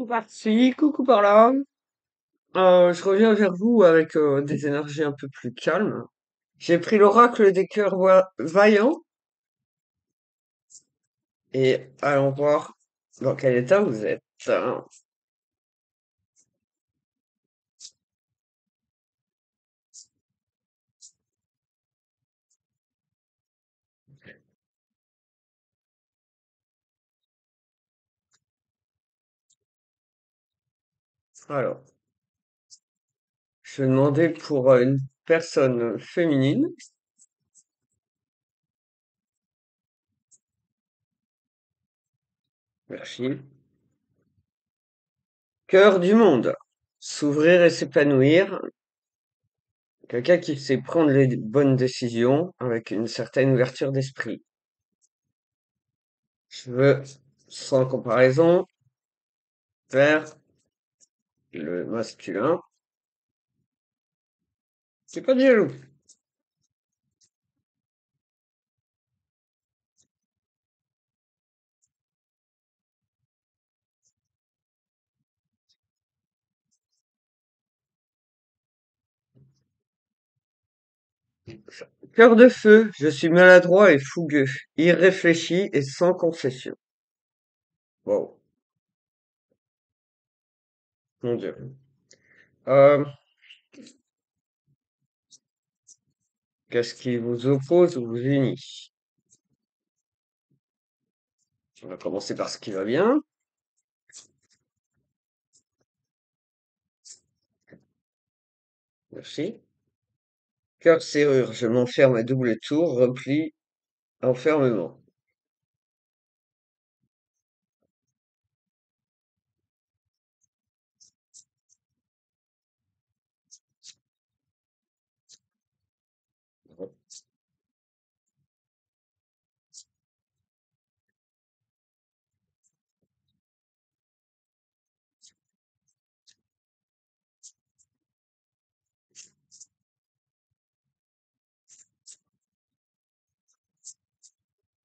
Parti, coucou par là. Je reviens vers vous avec des énergies un peu plus calmes. J'ai pris l'oracle des cœurs vaillants et allons voir dans quel état vous êtes, hein. Alors, je vais demander pour une personne féminine. Merci. Cœur du monde. S'ouvrir et s'épanouir. Quelqu'un qui sait prendre les bonnes décisions avec une certaine ouverture d'esprit. Je veux, sans comparaison, vers le masculin. C'est pas du jaloux. Cœur de feu, je suis maladroit et fougueux, irréfléchi et sans concession. Wow, mon Dieu. Euh, Qu'est-ce qui vous oppose ou vous unit? On va commencer par ce qui va bien. Merci. Cœur serrure, je m'enferme à double tour, repli, enfermement.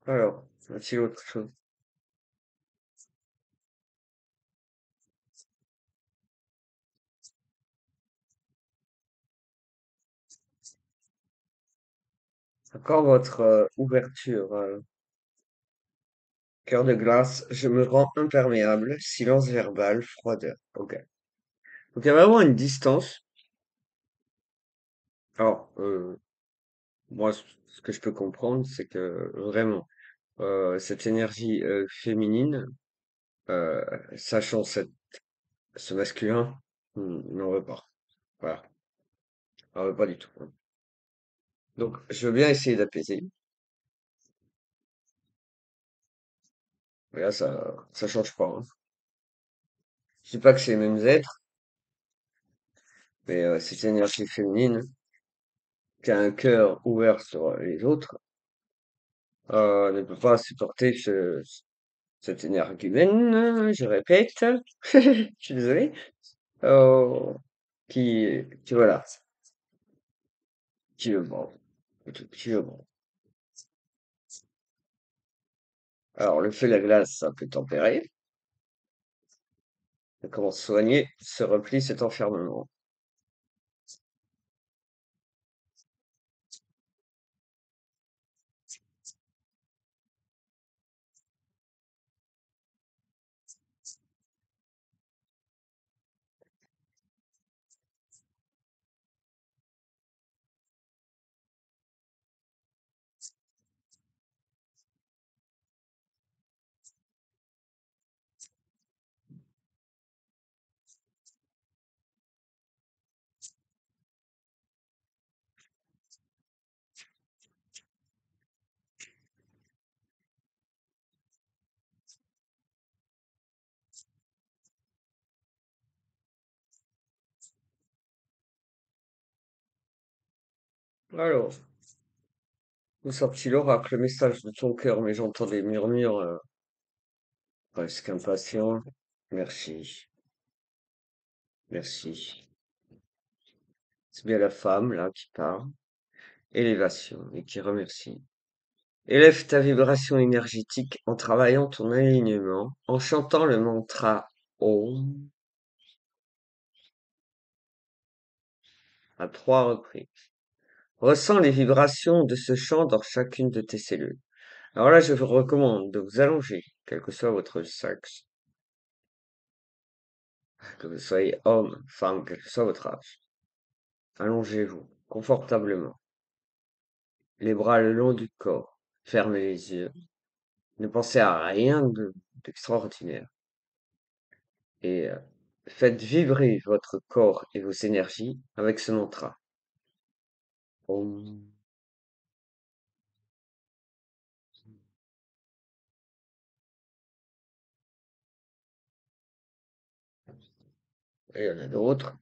Alors, a-t-il autre chose? Encore votre ouverture. Cœur de glace, je me rends imperméable, silence verbal, froideur. Ok. Donc il y a vraiment une distance. Alors, moi, ce que je peux comprendre, c'est que vraiment, cette énergie féminine, euh, sachant ce masculin, n'en veut pas. Voilà, n'en veut pas du tout, hein. Donc, je veux bien essayer d'apaiser. Mais là, ça change pas, hein. Je dis pas que c'est les mêmes êtres, mais cette énergie féminine qui a un cœur ouvert sur les autres, ne peut pas supporter cette énergie humaine, je répète. Je suis désolé. euh, qui voilà, qui le vend. Qui le vend. Alors, le feu et la glace, ça peut tempérer. Et comment soigner ce repli, cet enfermement? Alors, vous sorti l'oracle, le message de ton cœur, mais j'entends des murmures presque impatients. Merci, merci. C'est bien la femme, là, qui parle. Élévation, et qui remercie. Élève ta vibration énergétique en travaillant ton alignement, en chantant le mantra Om à 3 reprises. Ressens les vibrations de ce chant dans chacune de tes cellules. Alors là, je vous recommande de vous allonger, quel que soit votre sexe, que vous soyez homme, femme, quel que soit votre âge. Allongez-vous confortablement, les bras le long du corps. Fermez les yeux. Ne pensez à rien d'extraordinaire. Et faites vibrer votre corps et vos énergies avec ce mantra. Om. Et il y en a d'autres.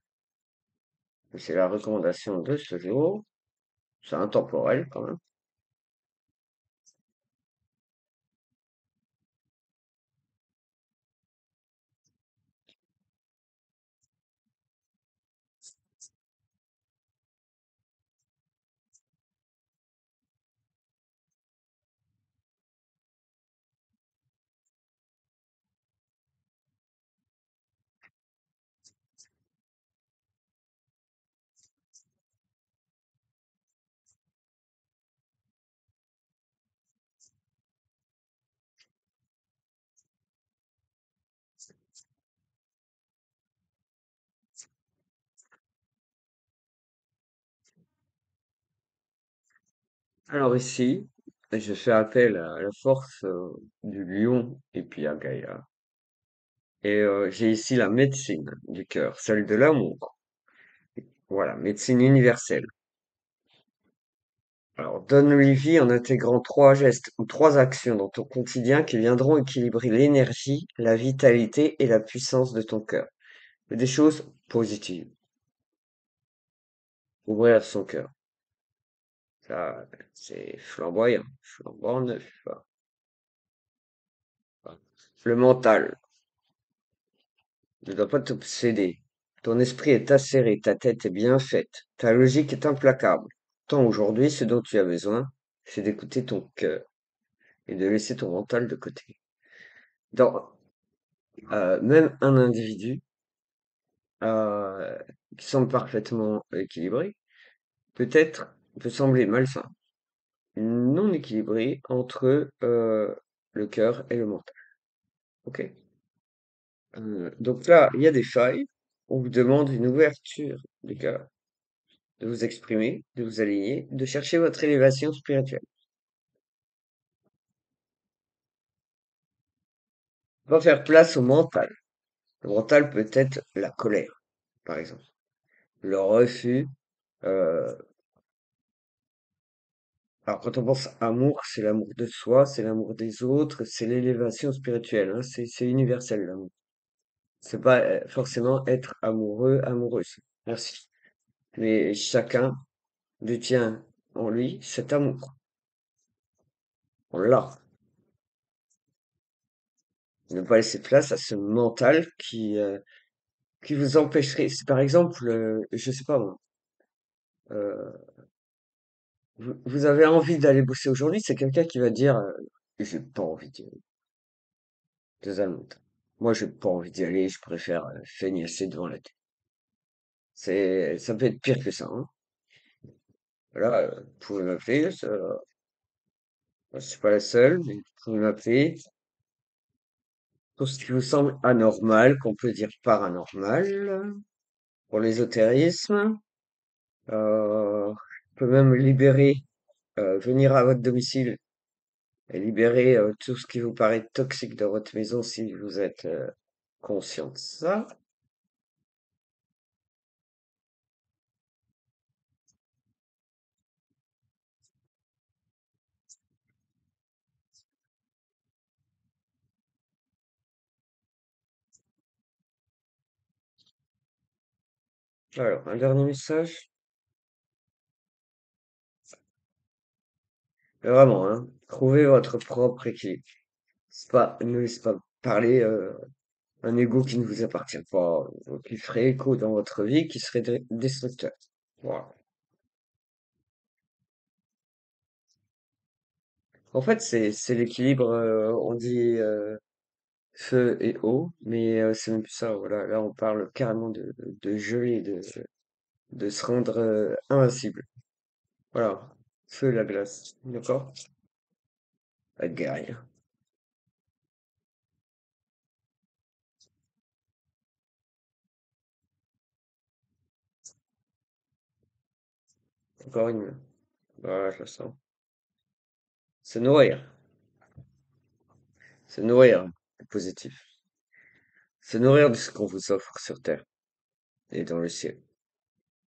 C'est la recommandation de ce jour. C'est intemporel quand même. Alors ici, je fais appel à la force du lion et puis à Gaïa. Et j'ai ici la médecine du cœur, celle de l'amour. Voilà, médecine universelle. Alors, donne-lui vie en intégrant 3 gestes ou 3 actions dans ton quotidien qui viendront équilibrer l'énergie, la vitalité et la puissance de ton cœur. Des choses positives. Ouvrir son cœur. Ça, c'est flamboyant, flambant neuf. Voilà. Le mental ne doit pas t'obséder. Ton esprit est acéré, ta tête est bien faite, ta logique est implacable. Tant aujourd'hui, ce dont tu as besoin, c'est d'écouter ton cœur et de laisser ton mental de côté. Dans même un individu euh, qui semble parfaitement équilibré, peut sembler malsain, non équilibré entre le cœur et le mental. Ok? Donc là, il y a des failles. On vous demande une ouverture du cœur, de vous exprimer, de vous aligner, de chercher votre élévation spirituelle. On va faire place au mental. Le mental peut être la colère, par exemple. Le refus. euh, alors quand on pense amour, c'est l'amour de soi, c'est l'amour des autres, c'est l'élévation spirituelle, hein, c'est universel l'amour. C'est pas forcément être amoureux, amoureuse. Merci. Mais chacun détient en lui cet amour. On l'a. Ne pas laisser place à ce mental qui vous empêcherait. Si par exemple, je sais pas moi, euh, vous avez envie d'aller bosser aujourd'hui, c'est quelqu'un qui va dire j'ai pas envie d'y aller. Totalement. Moi, j'ai pas envie d'y aller, je préfère feignasser devant la télé. Ça peut être pire que ça, hein. Voilà, vous pouvez m'appeler, je suis pas la seule, mais vous pouvez m'appeler pour ce qui vous semble anormal, qu'on peut dire paranormal, pour l'ésotérisme. On peut même venir à votre domicile et libérer tout ce qui vous paraît toxique dans votre maison si vous êtes conscient de ça. Alors, un dernier message. Mais vraiment, hein, trouvez votre propre équilibre. Ne laissez pas parler un ego qui ne vous appartient pas, qui ferait écho dans votre vie, qui serait destructeur. Voilà. En fait, c'est l'équilibre, on dit feu et eau, mais c'est même plus ça, voilà. Là, on parle carrément de geler, de se rendre invincible. Voilà. Feu et la glace. D'accord? Être guerrier. Encore une. Voilà, je le sens. Se nourrir. Se nourrir. C'est positif. Se nourrir de ce qu'on vous offre sur Terre et dans le ciel.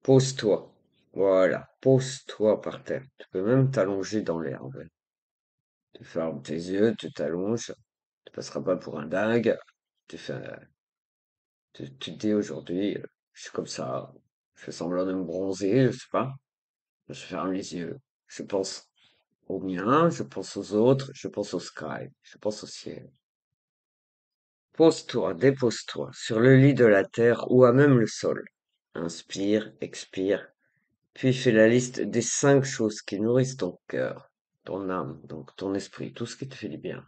Pose-toi. Voilà. Pose-toi par terre. Tu peux même t'allonger dans l'herbe. Tu fermes tes yeux, tu t'allonges. Tu passeras pas pour un dingue. Tu fais, tu te dis aujourd'hui, je suis comme ça. Je fais semblant de me bronzer, je sais pas. Je ferme les yeux. Je pense aux miens, je pense aux autres, je pense au sky, je pense au ciel. Pose-toi, dépose-toi sur le lit de la terre ou à même le sol. Inspire, expire, puis fais la liste des 5 choses qui nourrissent ton cœur, ton âme, donc ton esprit, tout ce qui te fait du bien,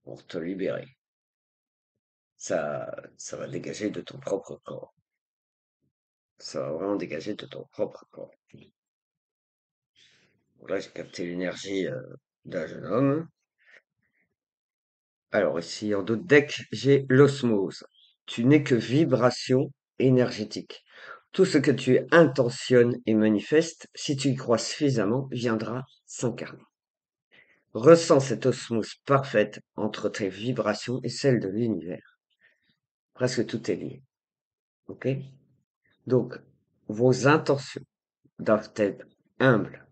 pour te libérer. Ça va dégager de ton propre corps. Ça va vraiment dégager de ton propre corps. Bon, là, j'ai capté l'énergie d'un jeune homme. Alors ici, en d'autres decks, j'ai l'osmose. Tu n'es que vibration énergétique. Tout ce que tu intentionnes et manifestes, si tu y crois suffisamment, viendra s'incarner. Ressens cette osmose parfaite entre tes vibrations et celles de l'univers. Presque tout est lié. Ok? Donc, vos intentions doivent être humbles,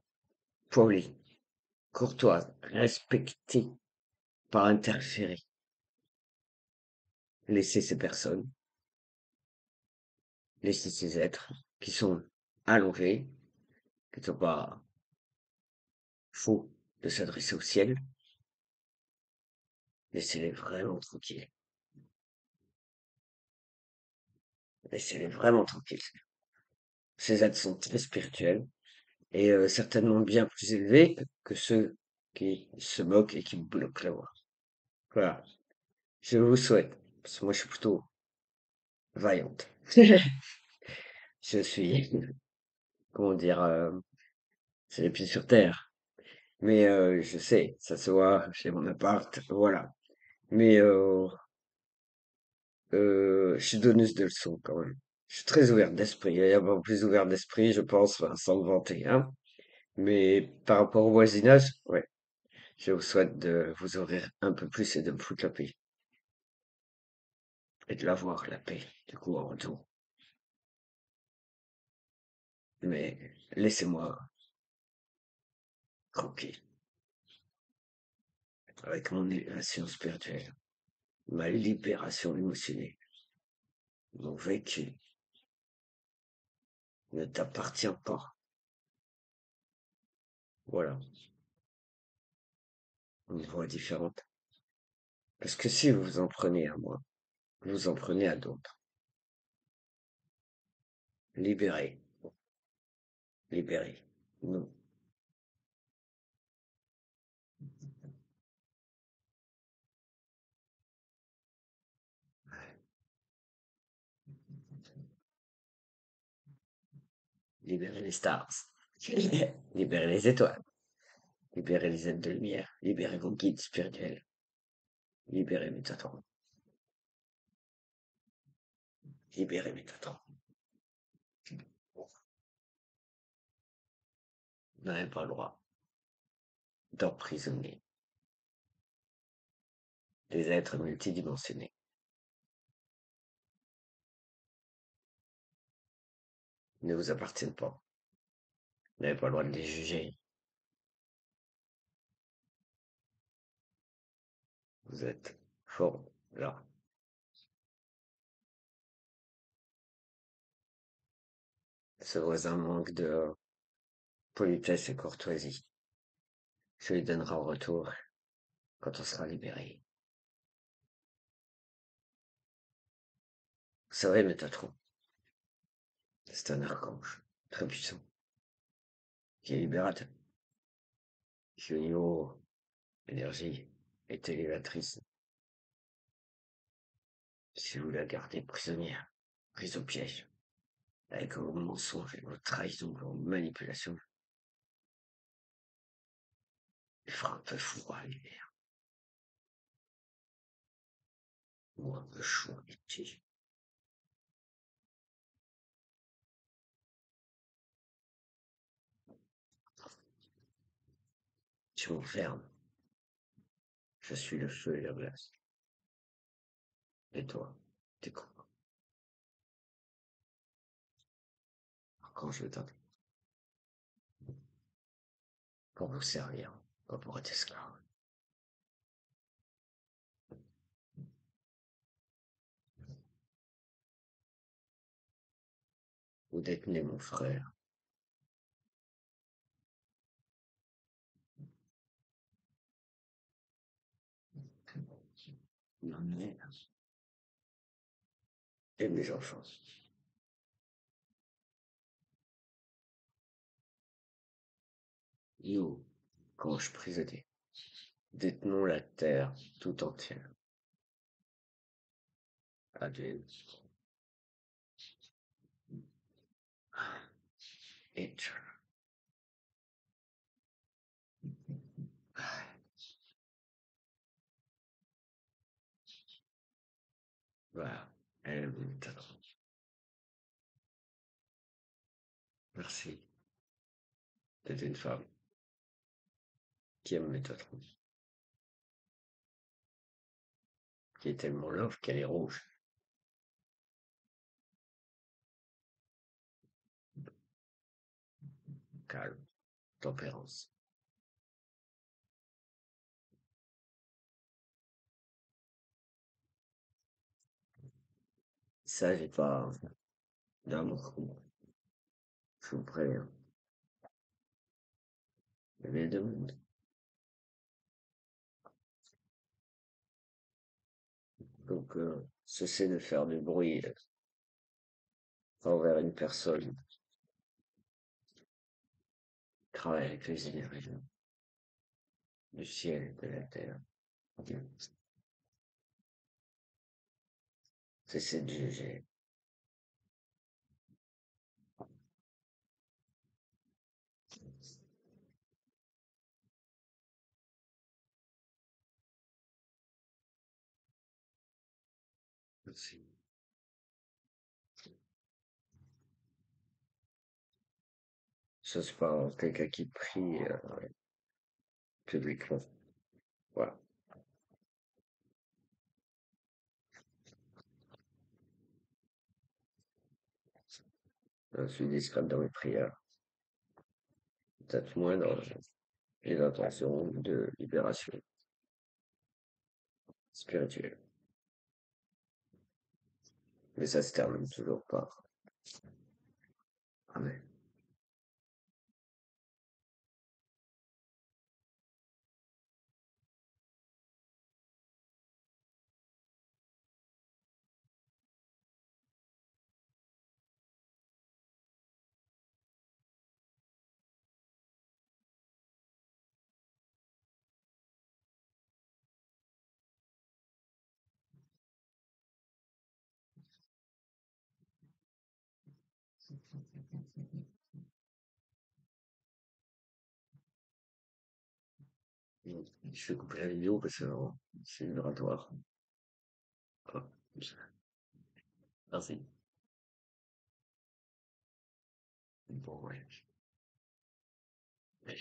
polies, courtoises, respectées, pas interférer. Laissez ces personnes, laissez ces êtres qui sont allongés, qui ne sont pas faux de s'adresser au ciel, laissez-les vraiment tranquilles. Laissez-les vraiment tranquilles. Ces êtres sont très spirituels et certainement bien plus élevés que ceux qui se moquent et qui bloquent la voie. Voilà. Je vous souhaite, parce que moi je suis plutôt vaillante. Je suis, comment dire, c'est les pieds sur terre. Mais je sais, ça se voit chez mon appart, voilà. Mais je suis donneuse de leçons quand même. Je suis très ouvert d'esprit. Il y a beaucoup plus ouvert d'esprit, je pense, enfin, sans me vanter, hein. Mais par rapport au voisinage, ouais, je vous souhaite de vous ouvrir un peu plus et de me foutre la paix. Et de l'avoir, la paix, du coup, en retour. Mais laissez-moi tranquille, avec mon élévation spirituelle, ma libération émotionnelle, mon vécu ne t'appartient pas. Voilà, une voix différente. Parce que si vous vous en prenez à moi, vous vous en prenez à d'autres. Libérez, libérez. Non, libérez les stars. Libérez les étoiles. Libérez les êtres de lumière. Libérez vos guides spirituels. Libérez Métatron. Libérez Métatron. Vous n'avez pas le droit d'emprisonner des êtres multidimensionnés. Ils ne vous appartiennent pas. Vous n'avez pas le droit de les juger. Vous êtes fort là. Ce voisin manque de politesse et courtoisie. Je lui donnerai en retour quand on sera libéré. Vous savez, Métatron, c'est un archange très puissant, qui est libérateur, qui est au niveau énergie. est élévatrice. Si vous la gardez prisonnière, prise au piège, avec vos mensonges et vos trahisons, vos manipulations, il fera un peu froid l'hiver, ou un peu chaud l'été. Tu m'enfermes, je suis le feu et la glace. Et toi, t'es quoi? Quand je t'attends, pour vous servir, pas pour être esclave. Vous détenez mon frère, ma mère et mes enfants. Nous, qu'anges prisonniers, détenons la terre tout entière. Adieu. Et voilà, elle aime t'attendre. Merci d'être une femme qui aime mes tatouages, qui est tellement love qu'elle est rouge. Calme, tempérance. Ça, j'ai pas d'amour. Je vous préviens. Les deux mondes. Donc, cessez de faire du bruit envers une personne qui travaille avec les énergies du ciel et de la terre. Cessez de juger. Merci. Ça, c'est pas quelqu'un qui prie publiquement. Voilà. Je suis discret dans mes prières. Peut-être moins dans les intentions de libération spirituelle. Mais ça se termine toujours par Amen. Je vais couper la vidéo parce que c'est vibratoire. Ah, merci. Bon, ouais. Je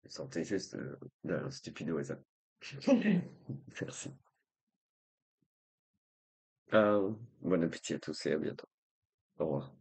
sentais juste d'un stupido et ça. Merci. Bon appétit à tous et à bientôt. Au revoir.